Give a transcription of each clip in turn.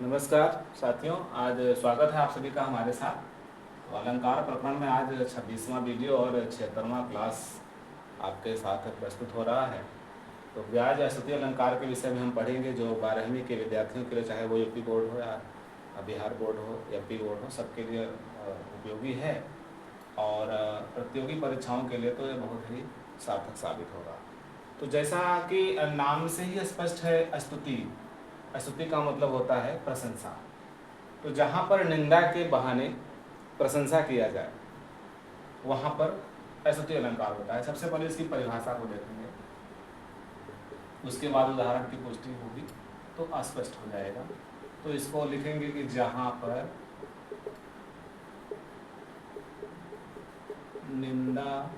नमस्कार साथियों, आज स्वागत है आप सभी का हमारे साथ। तो अलंकार प्रकरण में आज 26वां वीडियो और 76वां क्लास आपके साथ प्रस्तुत हो रहा है। तो ब्याज या स्तुति अलंकार के विषय में हम पढ़ेंगे, जो 12वीं के विद्यार्थियों के लिए, चाहे वो यूपी बोर्ड हो या बिहार बोर्ड हो, एमपी बोर्ड हो, सबके लिए उपयोगी है और प्रतियोगी परीक्षाओं के लिए तो ये बहुत ही सार्थक साबित होगा। तो जैसा कि नाम से ही स्पष्ट है, स्तुति, स्तुति का मतलब होता है प्रशंसा। तो जहाँ पर निंदा के बहाने प्रशंसा किया जाए वहाँ पर स्तुति अलंकार होता है। सबसे पहले इसकी परिभाषा को देखेंगे, उसके बाद उदाहरण की पुष्टि होगी तो अस्पष्ट हो जाएगा। तो इसको लिखेंगे कि जहाँ पर निंदा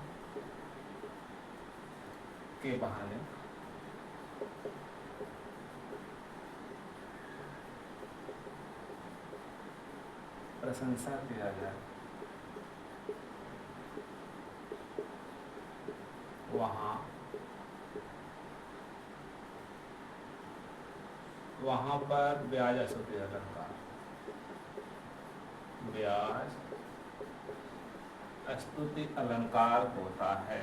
के बहाने प्रशंसा किया जाए वहाँ पर ब्याज स्तुति अलंकार, ब्याज स्तुति अलंकार होता है।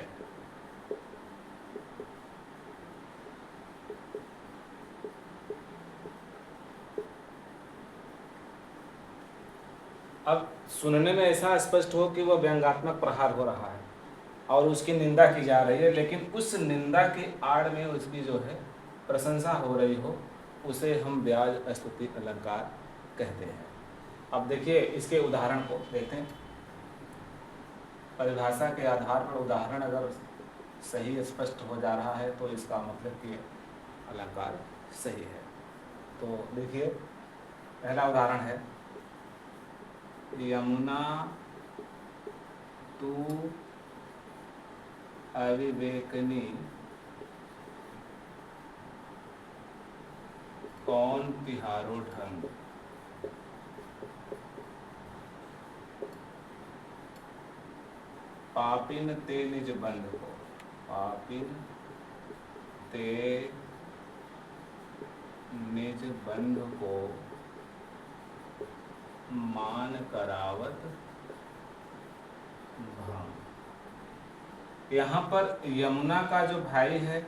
अब सुनने में ऐसा स्पष्ट हो कि वह व्यंग्यात्मक प्रहार हो रहा है और उसकी निंदा की जा रही है, लेकिन उस निंदा के आड़ में उसकी जो है प्रशंसा हो रही हो, उसे हम ब्याज स्तुति अलंकार कहते हैं। अब देखिए, इसके उदाहरण को देखें। परिभाषा के आधार पर उदाहरण अगर सही स्पष्ट हो जा रहा है तो इसका मतलब कि अलंकार सही है। तो देखिए, पहला उदाहरण है, यमुना तू अविवेकनी कौन तिहारो ढंग, पापिन ते निज बंध को, पापिन ते निज बंध को मान करावत भंग। यहाँ पर यमुना का जो भाई है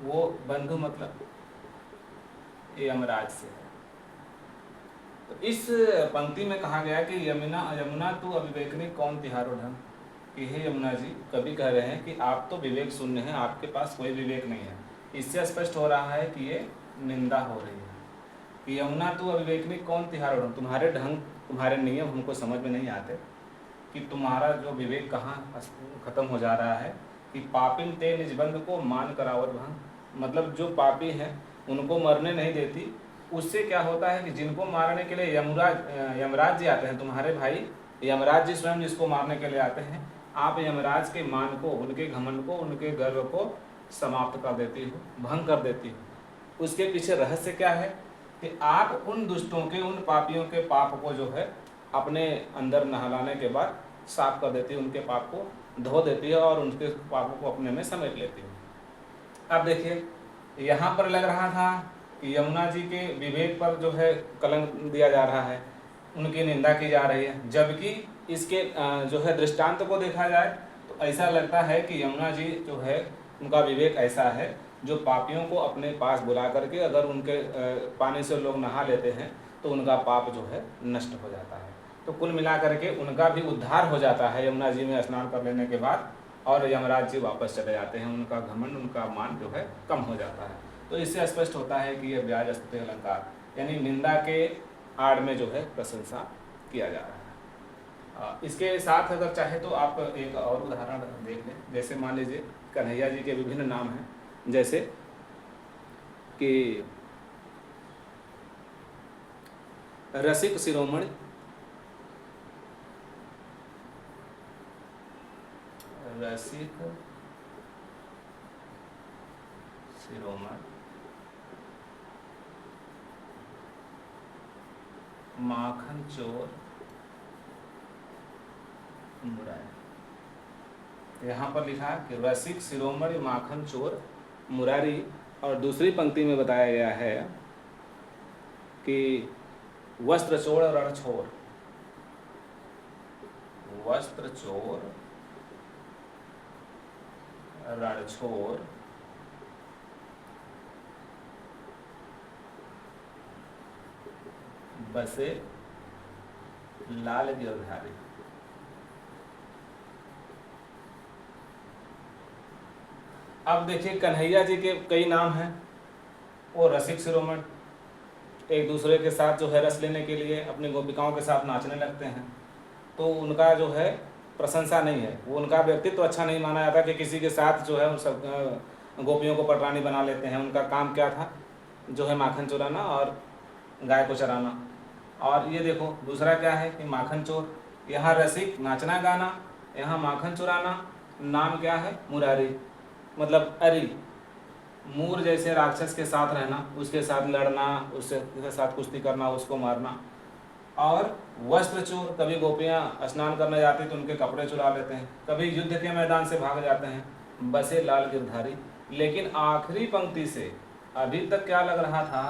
वो बंधु मतलब यमराज से है। तो इस पंक्ति में कहा गया कि यमुना तू अविवेकनी कौन तिहारो ढंग, कि हे यमुना जी, कवि कह रहे हैं कि आप तो विवेक शून्य हैं, आपके पास कोई विवेक नहीं है। इससे स्पष्ट हो रहा है कि ये निंदा हो रही है कि यमुना तू अविवेकनी कौन तिहारो ढंग, तुम्हारे ढंग, तुम्हारे नियम हमको समझ में नहीं आते कि तुम्हारा जो विवेक कहाँ खत्म हो जा रहा है। कि पापिन ते निजबंध को मान करावत भंग, मतलब जो पापी हैं उनको मरने नहीं देती। उससे क्या होता है कि जिनको मारने के लिए यमराज जी आते हैं, तुम्हारे भाई यमराज जी स्वयं जिसको मारने के लिए आते हैं, आप यमराज के मान को, उनके घमंड को, उनके गर्व को समाप्त कर देती हो, भंग कर देती हो। उसके पीछे रहस्य क्या है कि आप उन दुष्टों के, उन पापियों के पाप को जो है अपने अंदर नहलाने के बाद साफ कर देती है, उनके पाप को धो देती है और उनके पापों को अपने में समेट लेती है। अब देखिए, यहाँ पर लग रहा था कि यमुना जी के विवेक पर जो है कलंक दिया जा रहा है, उनकी निंदा की जा रही है, जबकि इसके जो है दृष्टांत को देखा जाए तो ऐसा लगता है कि यमुना जी जो है उनका विवेक ऐसा है जो पापियों को अपने पास बुला करके अगर उनके पानी से लोग नहा लेते हैं तो उनका पाप जो है नष्ट हो जाता है। तो कुल मिला करके उनका भी उद्धार हो जाता है यमुना जी में स्नान कर लेने के बाद, और यमराज जी वापस चले जाते हैं, उनका घमंड, उनका मान जो है कम हो जाता है। तो इससे स्पष्ट होता है कि यह ब्याज स्तुति अलंकार यानी निंदा के आड़ में जो है प्रशंसा किया जा रहा है। इसके साथ अगर चाहे तो आप एक और उदाहरण देख लें। जैसे मान लीजिए कन्हैया जी के विभिन्न नाम हैं, जैसे कि रसिक शिरोमणि, रसिक शिरोमणि, माखन चोर मुरारी। यहाँ पर लिखा कि रसिक शिरोमणि माखन चोर मुरारी और दूसरी पंक्ति में बताया गया है कि वस्त्र चोर रण छोर, वस्त्र चोर रण छोर बसे लाल गिरधारी। अब देखिए कन्हैया जी के कई नाम हैं, वो रसिक शिरोमणि, एक दूसरे के साथ जो है रस लेने के लिए अपनी गोपिकाओं के साथ नाचने लगते हैं, तो उनका जो है प्रशंसा नहीं है, वो उनका व्यक्तित्व तो अच्छा नहीं माना जाता कि किसी के साथ जो है उन सब गोपियों को पटरानी बना लेते हैं। उनका काम क्या था, जो है माखन चुराना और गाय को चराना। और ये देखो दूसरा क्या है कि माखन चोर, यहाँ रसिक नाचना गाना, यहाँ माखन चुराना, नाम क्या है मुरारी, मतलब अरी, मूर जैसे राक्षस के साथ रहना, उसके साथ लड़ना, उसके साथ कुश्ती करना, उसको मारना। और वस्त्र चोर, कभी गोपियाँ स्नान करने जाती तो उनके कपड़े चुरा लेते हैं, कभी युद्ध के मैदान से भाग जाते हैं। बसे लाल गिरधारी। लेकिन आखिरी पंक्ति से अभी तक क्या लग रहा था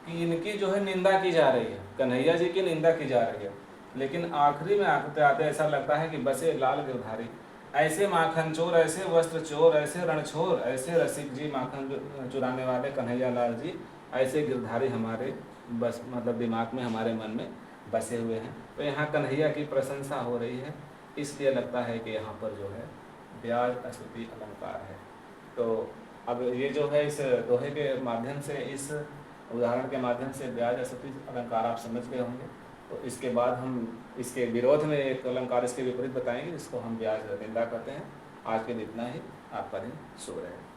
कि इनकी जो है निंदा की जा रही है, कन्हैया जी की निंदा की जा रही है, लेकिन आखिरी में आते आते ऐसा लगता है कि बसे लाल गिरधारी। ऐसे माखन चोर, ऐसे वस्त्र चोर, ऐसे रणछोर, ऐसे रसिक जी, माखन चुराने वाले कन्हैया लाल जी, ऐसे गिरधारी हमारे बस मतलब दिमाग में, हमारे मन में बसे हुए हैं। तो यहाँ कन्हैया की प्रशंसा हो रही है, इसलिए लगता है कि यहाँ पर जो है ब्याज अस्तुति अलंकार है। तो अब ये जो है इस दोहे के माध्यम से, इस उदाहरण के माध्यम से ब्याज अस्तुति अलंकार आप समझ गए होंगे। तो इसके बाद हम इसके विरोध में एक अलंकार इसके विपरीत बताएंगे, जिसको हम ब्याज निंदा कहते हैं। आज के लिए इतना ही। आपका दिन शुभ रहे।